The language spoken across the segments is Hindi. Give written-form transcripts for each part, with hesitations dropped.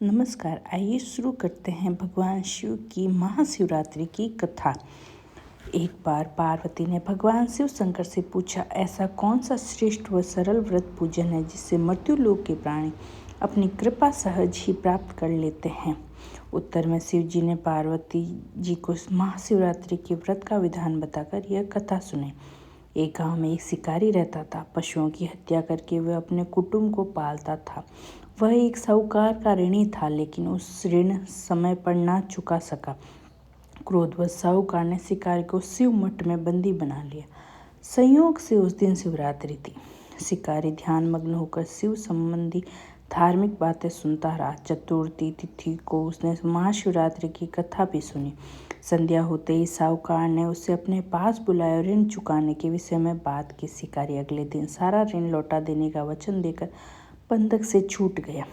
नमस्कार। आइए शुरू करते हैं भगवान शिव की महाशिवरात्रि की कथा। एक बार पार्वती ने भगवान शिव शंकर से पूछा, ऐसा कौन सा श्रेष्ठ व सरल व्रत पूजन है जिससे मृत्यु लोक के प्राणी अपनी कृपा सहज ही प्राप्त कर लेते हैं। उत्तर में शिव जी ने पार्वती जी को महाशिवरात्रि के व्रत का विधान बताकर यह कथा सुनाई। एक गांव में एक शिकारी रहता था। पशुओं की हत्या करके वह अपने कुटुंब को पालता था। वह एक साहूकार का ऋणी था, लेकिन उस ऋण समय पर ना चुका सका। क्रोधवश साहूकार ने शिकारी को शिव मठ में बंदी बना लिया। संयोग से उस दिन शिवरात्रि थी। शिकारी ध्यान मग्न होकर शिव संबंधी धार्मिक बातें सुनता रहा। चतुर्थी तिथि को उसने महाशिवरात्रि की कथा भी सुनी। संध्या होते ही साहूकार ने उसे अपने पास बुलाया और ऋण चुकाने के विषय में बात की। शिकारी अगले दिन सारा ऋण लौटा देने का वचन देकर बंधक से छूट गया।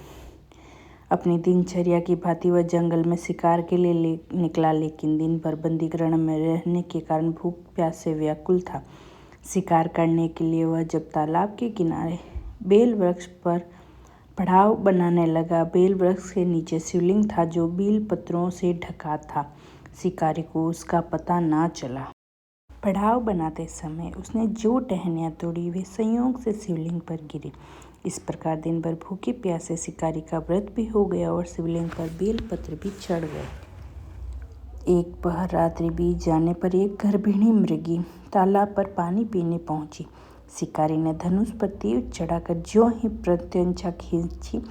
अपनी दिनचर्या की भांति वह जंगल में शिकार के लिए निकला, लेकिन दिन भर बंदीगृह में रहने के कारण भूख प्यास से व्याकुल था। शिकार करने के लिए वह जब तालाब के किनारे बेल वृक्ष पर पड़ाव बनाने लगा। बेल वृक्ष के नीचे शिवलिंग था जो बील पत्रों से ढका था। शिकारी को उसका पता ना चला। पड़ाव बनाते समय उसने जो टहनियाँ तोड़ी वे संयोग से शिवलिंग पर गिरी। इस प्रकार दिन भर भूखे प्यासे शिकारी का व्रत भी हो गया और शिवलिंग पर बेल पत्र भी चढ़ गए। एक पहर रात्रि बीत जाने पर एक गर्भिणी मृगी तालाब पर पानी पीने पहुंची। शिकारी ने धनुष पर तीर चढ़ाकर ज्यों ही प्रत्यंचा खींची,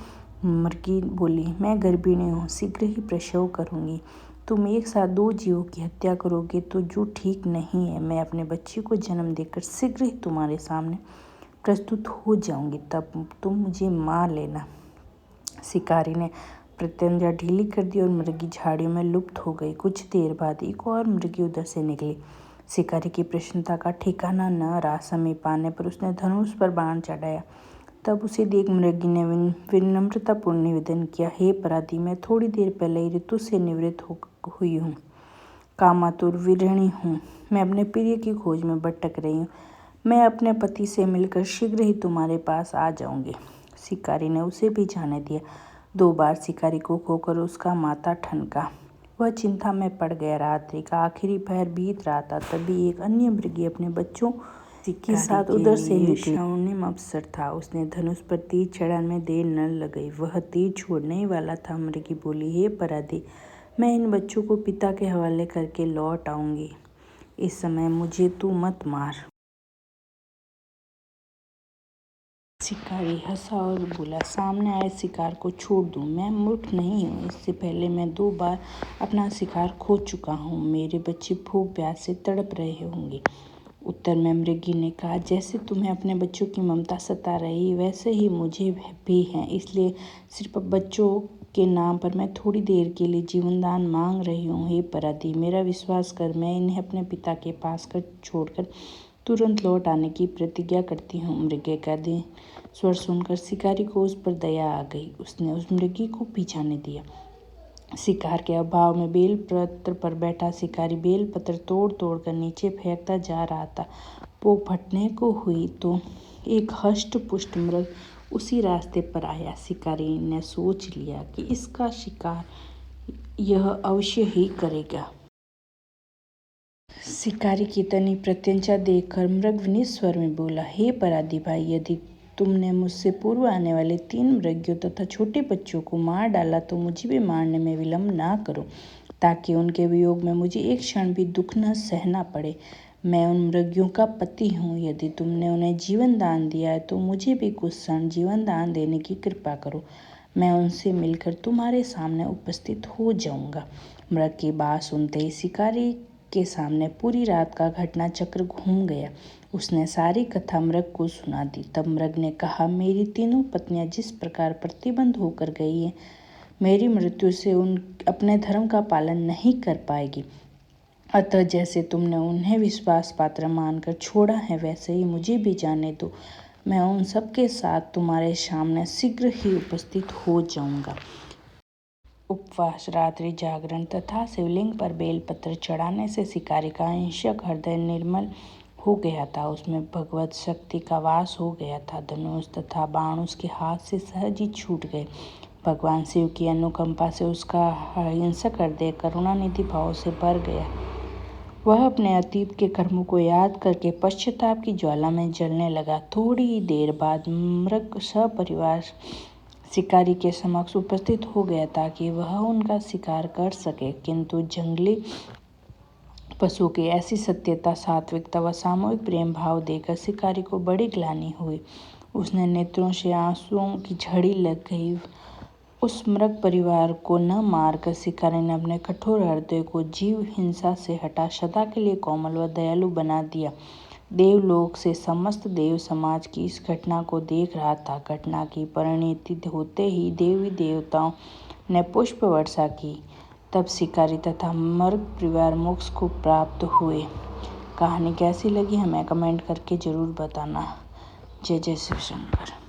मृगी बोली, मैं गर्भिणी हूँ, शीघ्र ही प्रसव करूँगी। तुम एक साथ दो जीवों की हत्या करोगे तो जो ठीक नहीं है। मैं अपने बच्चे को जन्म देकर शीघ्र ही तुम्हारे सामने प्रस्तुत हो जाऊंगी, तब तुम मुझे मार लेना। शिकारी ने प्रत्यंचा ढीली कर दी और मृगी झाड़ियों में लुप्त हो गई। कुछ देर बाद एक और मृगी उधर से निकली। शिकारी की प्रसन्नता का ठिकाना न रहा। समीप आने पर उसने धनुष पर बाण चढ़ाया। तब उसे देख मृगी ने विनम्रतापूर्ण निवेदन किया, हे अपराधी, मैं थोड़ी देर पहले ही ऋतु से निवृत्त हुई हूँ, कामातुर विरहिणी हूँ। मैं अपने प्रिय की खोज में भटक रही हूँ। मैं अपने पति से मिलकर शीघ्र ही तुम्हारे पास आ जाऊंगी। शिकारी ने उसे भी जाने दिया। 2 बार शिकारी को खोकर उसका माथा ठनका। वह चिंता में पड़ गया। रात्रि का आखिरी पहर बीत रहा था। तभी एक अन्य मृगी अपने बच्चों के साथ उधर से निकली। स्वर्णिम अवसर था। उसने धनुष पर तीर चढ़ाने में देर न लगाई। वह तीर छोड़ने ही वाला था। मृगी बोली, हे अपराधी, मैं इन बच्चों को पिता के हवाले करके लौट आऊंगी। इस समय मुझे तू मत मार। शिकारी हंसा और बोला, सामने आए शिकार को छोड़ दूं? मैं मूर्ख नहीं हूँ। इससे पहले मैं 2 बार अपना शिकार खो चुका हूँ। मेरे बच्चे भूख प्यास से तड़प रहे होंगे। उत्तर में मृगी ने कहा, जैसे तुम्हें अपने बच्चों की ममता सता रही वैसे ही मुझे भी है, इसलिए सिर्फ बच्चों के नाम पर मैं थोड़ी देर के लिए जीवनदान मांग रही हूँ। हे अपराधी, मेरा विश्वास कर, मैं इन्हें अपने पिता के पास कर छोड़कर तुरंत लौट आने की प्रतिज्ञा करती हूँ। मृगी का स्वर सुनकर शिकारी को उस पर दया आ गई। उसने उस मृगी को भी जाने दिया। शिकार के अभाव में बेल पत्र पर बैठा शिकारी बेल पत्र तोड़ तोड़ कर नीचे फेंकता जा रहा था। वो फटने को हुई तो एक हष्ट पुष्ट मृग उसी रास्ते पर आया। शिकारी ने सोच लिया कि इसका शिकार यह अवश्य ही करेगा। शिकारी की तनी प्रत्यंचा देखकर मृग विनीत स्वर में बोला, हे अपराधी भाई, यदि तुमने मुझसे पूर्व आने वाले 3 मृगियों तथा छोटे बच्चों को मार डाला तो मुझे भी मारने में विलंब ना करो, ताकि उनके वियोग में मुझे एक क्षण भी दुख न सहना पड़े। मैं उन मृगियों का पति हूँ। यदि तुमने उन्हें जीवन दान दिया है तो मुझे भी कुछ क्षण जीवन दान देने की कृपा करो। मैं उनसे मिलकर तुम्हारे सामने उपस्थित हो जाऊंगा। मृग की बात सुनते ही शिकारी के सामने पूरी रात का घटना चक्र घूम गया। उसने सारी कथा मृग को सुना दी। तब मृग ने कहा, मेरी तीनों पत्नियां जिस प्रकार प्रतिबंध होकर गई हैं, मेरी मृत्यु से उन अपने धर्म का पालन नहीं कर पाएगी। अतः जैसे तुमने उन्हें विश्वास पात्र मानकर छोड़ा है, वैसे ही मुझे भी जाने दो। मैं उन सबके साथ तुम्हारे सामने शीघ्र ही उपस्थित हो जाऊंगा। उपवास, रात्रि जागरण तथा शिवलिंग पर बेलपत्र चढ़ाने से शिकारी का हिंसक हृदय निर्मल हो गया था। उसमें भगवत शक्ति का वास हो गया था। धनुष तथा बाण उसके हाथ से सहज ही छूट गए। भगवान शिव की अनुकंपा से उसका अहिंसक हृदय करुणानिधि भाव से भर गया। वह अपने अतीत के कर्मों को याद करके पश्चाताप की ज्वाला में जलने लगा। थोड़ी ही देर बाद मृग सपरिवार शिकारी के समक्ष उपस्थित हो गया ताकि वह उनका शिकार कर सके, किंतु जंगली पशु की ऐसी सत्यता, सात्विकता व सामूहिक प्रेम भाव देखकर शिकारी को बड़ी ग्लानि हुई। उसने नेत्रों से आंसुओं की झड़ी लग गई। उस मृग परिवार को न मारकर शिकारी ने अपने कठोर हृदय को जीव हिंसा से हटा सदा के लिए कोमल व दयालु बना दिया। देवलोक से समस्त देव समाज की इस घटना को देख रहा था। घटना की परिणति होते ही देवी देवताओं ने पुष्प वर्षा की। तब शिकारी तथा मृग परिवार मोक्ष को प्राप्त हुए। कहानी कैसी लगी हमें कमेंट करके ज़रूर बताना। जय जय शिव शंकर।